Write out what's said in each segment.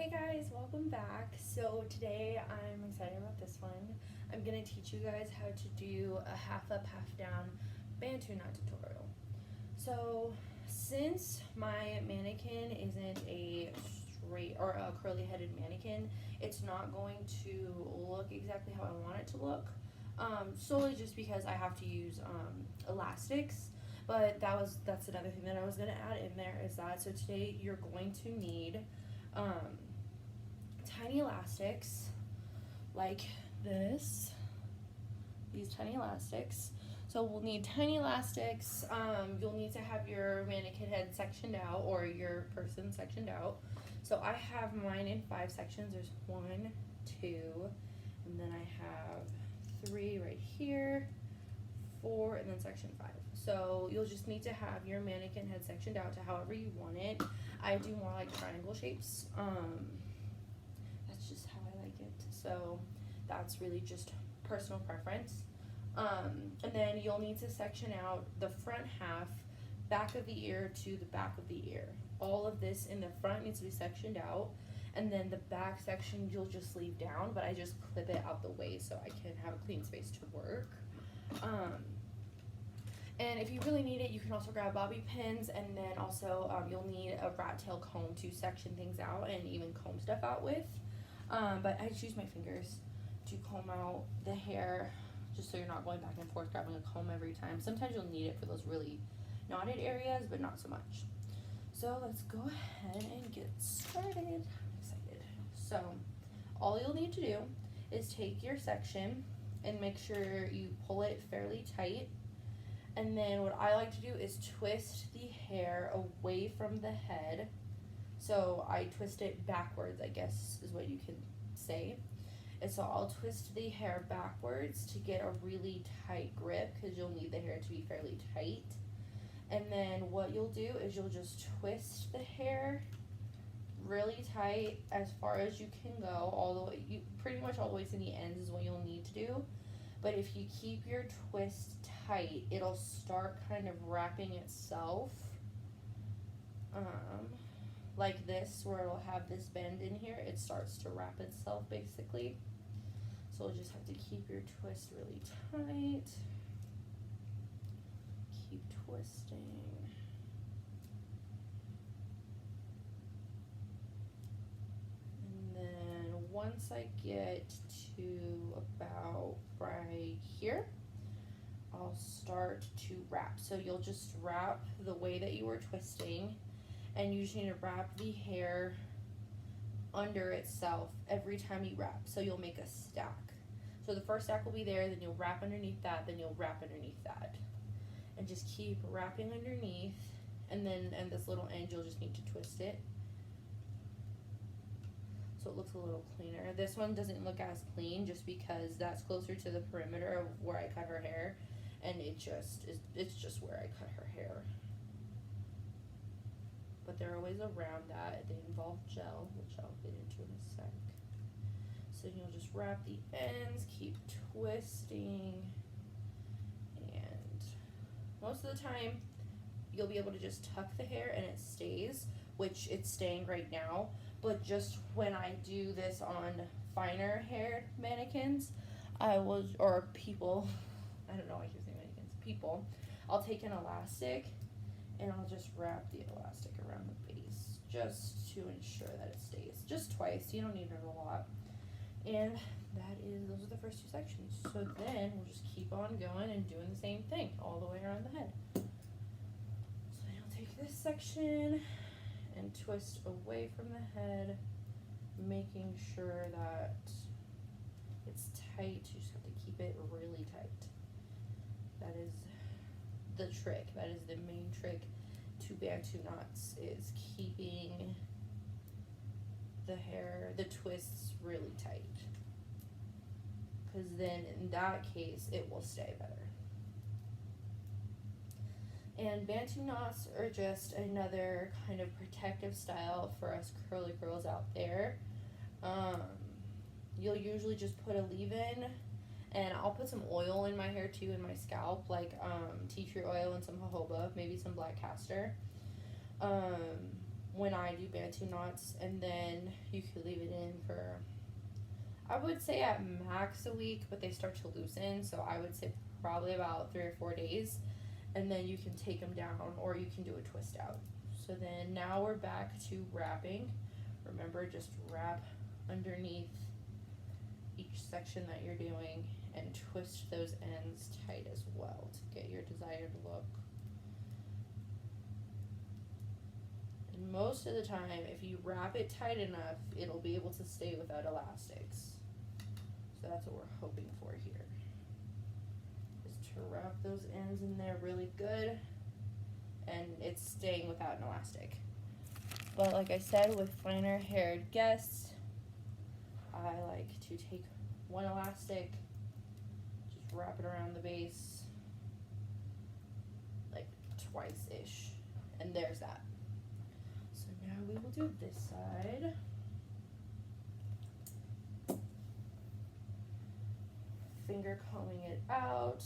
Hey guys, welcome back. So today I'm excited about this one. I'm going to teach you guys how to do a half up, half down Bantu knot tutorial. So since my mannequin isn't a straight or a curly headed mannequin, it's not going to look exactly how I want it to look. Solely just because I have to use elastics. But that's another thing that I was gonna add in there is that so today you're going to need um, tiny elastics like this, these tiny elastics. So we'll need tiny elastics. You'll need to have your mannequin head sectioned out or your person sectioned out. So I have mine in 5 sections. There's 1, 2, and then I have 3 right here, 4, and then section 5. So you'll just need to have your mannequin head sectioned out to however you want it. I do more like triangle shapes. That's just how I like it. So that's really just personal preference. And then you'll need to section out the front half, back of the ear to the back of the ear. All of this in the front needs to be sectioned out, and then the back section you'll just leave down, but I just clip it out the way so I can have a clean space to work. And if you really need it, you can also grab bobby pins, and then also you'll need a rat tail comb to section things out and even comb stuff out with. But I just use my fingers to comb out the hair, just so you're not going back and forth grabbing a comb every time. Sometimes you'll need it for those really knotted areas, but not so much. So let's go ahead and get started. I'm excited. So all you'll need to do is take your section and make sure you pull it fairly tight. And then what I like to do is twist the hair away from the head. So I twist it backwards, I guess is what you can say. And so I'll twist the hair backwards to get a really tight grip, because you'll need the hair to be fairly tight. And then what you'll do is you'll just twist the hair really tight as far as you can go, all the way, pretty much all the way to the ends is what you'll need to do. But if you keep your twist tight, it'll start kind of wrapping itself, like this, where it'll have this bend in here. It starts to wrap itself basically. So you'll just have to keep your twist really tight. Keep twisting. And then once I get to about right here, I'll start to wrap. So you'll just wrap the way that you were twisting, and you just need to wrap the hair under itself every time you wrap. So you'll make a stack. So the first stack will be there, then you'll wrap underneath that, then you'll wrap underneath that. And just keep wrapping underneath, and then and this little end you'll just need to twist it so it looks a little cleaner. This one doesn't look as clean just because that's closer to the perimeter of where I cut her hair, and it's just where I cut her hair. But there are ways around that. They involve gel, which I'll get into in a sec. So you'll just wrap the ends, keep twisting, and most of the time you'll be able to just tuck the hair and it stays, which it's staying right now. But just when I do this on finer haired mannequins, or people, I don't know why I keep saying mannequins, people, I'll take an elastic and I'll just wrap the elastic around the base just to ensure that it stays. Just twice, you don't need it a lot. And those are the first 2 sections. So then we'll just keep on going and doing the same thing all the way around the head. So then you'll take this section and twist away from the head, making sure that it's tight. You just have to keep it really tight. That is the trick. That is the main trick to Bantu knots, is keeping the hair, the twists really tight, because then in that case it will stay better. And Bantu knots are just another kind of protective style for us curly girls out there. You'll usually just put a leave-in, and I'll put some oil in my hair too, in my scalp, like tea tree oil and some jojoba, maybe some black castor. when I do Bantu knots, and then you could leave it in for, I would say at max a week, but they start to loosen, so I would say probably about 3 or 4 days, and then you can take them down, or you can do a twist out. So then now we're back to wrapping. Remember, just wrap underneath each section that you're doing and twist those ends tight as well to get your desired look. And most of the time, if you wrap it tight enough, it'll be able to stay without elastics. So that's what we're hoping for here, is to wrap those ends in there really good and it's staying without an elastic. But like I said, with finer haired guests, I like to take one elastic, just wrap it around the base like twice-ish, and there's that. So now we will do this side. Finger combing it out.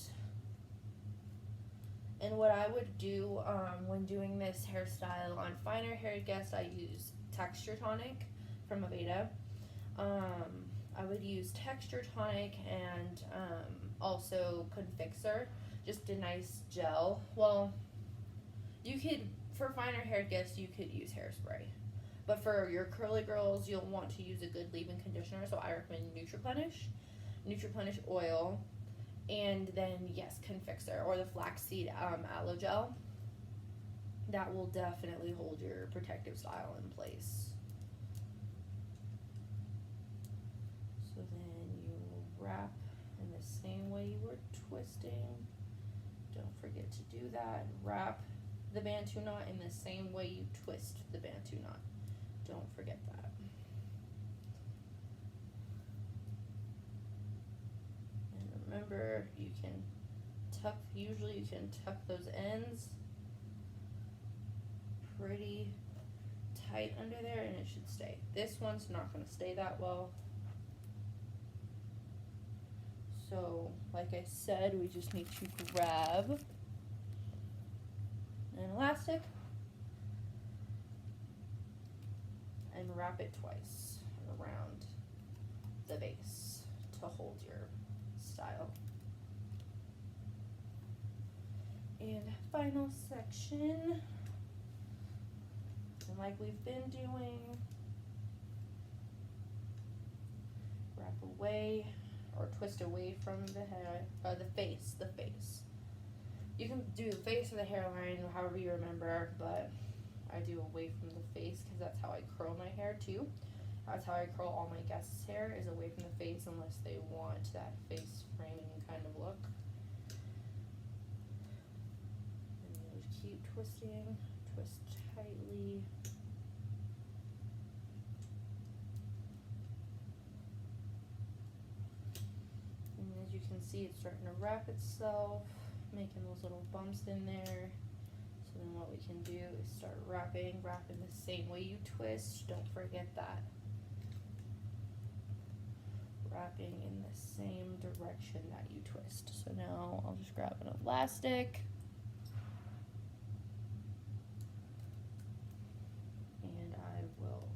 And what I would do when doing this hairstyle on finer haired guests, I use Texture Tonic from Aveda. I would use Texture Tonic and also Confixer, just a nice gel. Well, you could, for finer haired guests, you could use hairspray. But for your curly girls, you'll want to use a good leave-in conditioner, so I recommend Nutriplenish oil, and then yes, Confixer or the flaxseed aloe gel. That will definitely hold your protective style in place. So then you wrap in the same way you were twisting. Don't forget to do that. Wrap the Bantu knot in the same way you twist the Bantu knot. Don't forget that. And remember, you can tuck, usually you can tuck those ends pretty tight under there and it should stay. This one's not going to stay that well. So, like I said, we just need to grab an elastic and wrap it twice around the base to hold your style. And final section, and like we've been doing, wrap away or twist away from the hair, the face. You can do the face or the hairline, however you remember, but I do away from the face because that's how I curl my hair too. That's how I curl all my guests' hair, is away from the face, unless they want that face framing kind of look. And you just keep twisting, twist tightly. And as you can see, it's starting to wrap itself, making those little bumps in there. So then what we can do is start wrapping the same way you twist. Don't forget that. Wrapping in the same direction that you twist. So now I'll just grab an elastic. And I will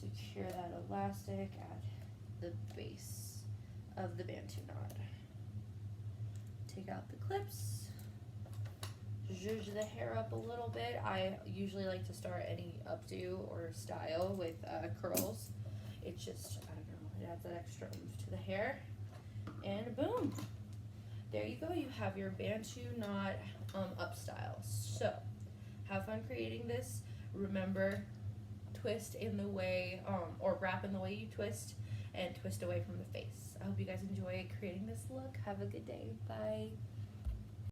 secure that elastic at the base of the Bantu knot. Take out the clips. Zhuzh the hair up a little bit. I usually like to start any updo or style with curls. It's just, I don't know, it adds that extra oomph to the hair. And boom, there you go. You have your Bantu knot up style. So have fun creating this. Remember, twist in the way, or wrap in the way you twist, and twist away from the face. I hope you guys enjoy creating this look. Have a good day. Bye.